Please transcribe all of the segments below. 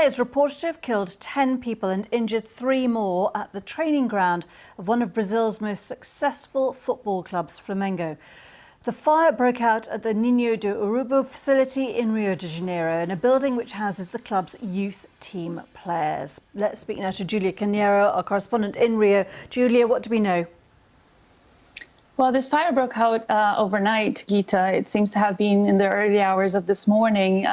is reported to have killed 10 people and injured 3 more at the training ground of one of Brazil's most successful football clubs, Flamengo. The fire broke out at the Ninho do Urubu facility in Rio de Janeiro, in a building which houses the club's youth team players. Let's speak now to Julia Carneiro, our correspondent in Rio. Julia, what do we know? Well, this fire broke out overnight, Gita. It seems to have been in the early hours of this morning.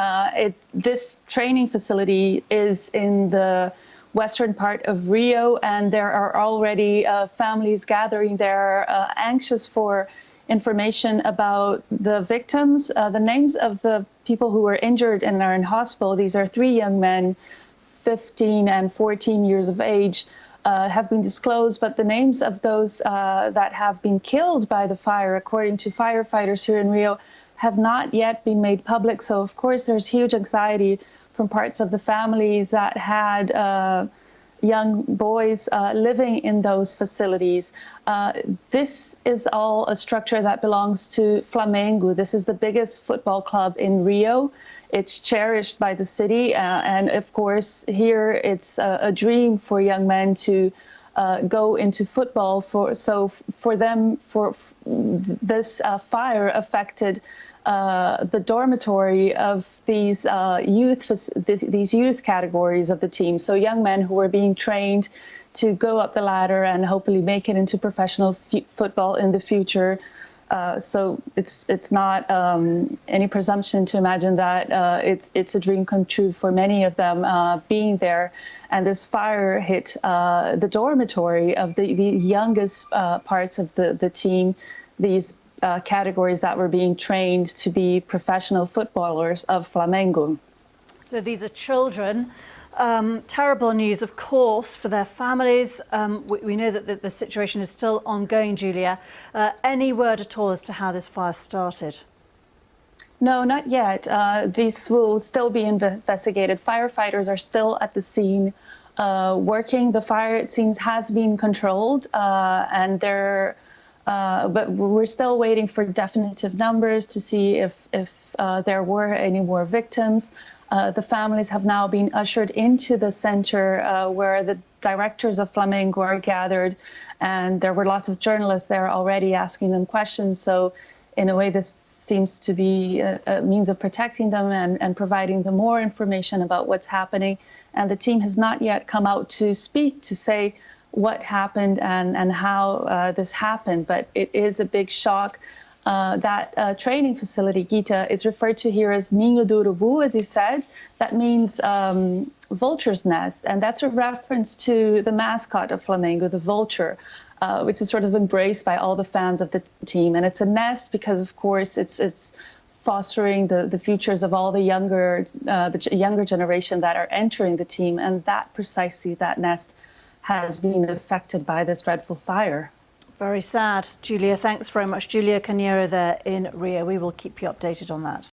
This training facility is in the western part of Rio, and there are already families gathering there, anxious for information about the victims. The names of the people who were injured and are in hospital, these are 3 young men, 15 and 14 years of age, have been disclosed, but the names of those that have been killed by the fire, according to firefighters here in Rio, have not yet been made public. So, of course, there's huge anxiety from parts of the families that had young boys living in those facilities. This is all a structure that belongs to Flamengo. This is the biggest football club in Rio. It's cherished by the city, and of course here it's a dream for young men to go into football. For this fire affected the dormitory of these youth categories of the team. So young men who were being trained to go up the ladder and hopefully make it into professional football in the future. So it's not any presumption to imagine that it's a dream come true for many of them being there. And this fire hit the dormitory of the youngest parts of the team, these categories that were being trained to be professional footballers of Flamengo. So these are children. Terrible news, of course, for their families. We know that the situation is still ongoing, Julia. Any word at all as to how this fire started? No, not yet. These will still be investigated. Firefighters are still at the scene working. The fire, it seems, has been controlled, but we're still waiting for definitive numbers to see if there were any more victims. The families have now been ushered into the center where the directors of Flamengo are gathered, and there were lots of journalists there already asking them questions. So in a way, this seems to be a means of protecting them and providing them more information about what's happening. And the team has not yet come out to speak, to say what happened and how this happened. But it is a big shock. That training facility, Gita, is referred to here as Ninho do Urubu, as you said. That means vulture's nest, and that's a reference to the mascot of Flamengo, the vulture, which is sort of embraced by all the fans of the team. And it's a nest because, of course, it's fostering the futures of all the younger generation that are entering the team, and that nest has been affected by this dreadful fire. Very sad. Julia, thanks very much. Julia Carneiro there in Rio. We will keep you updated on that.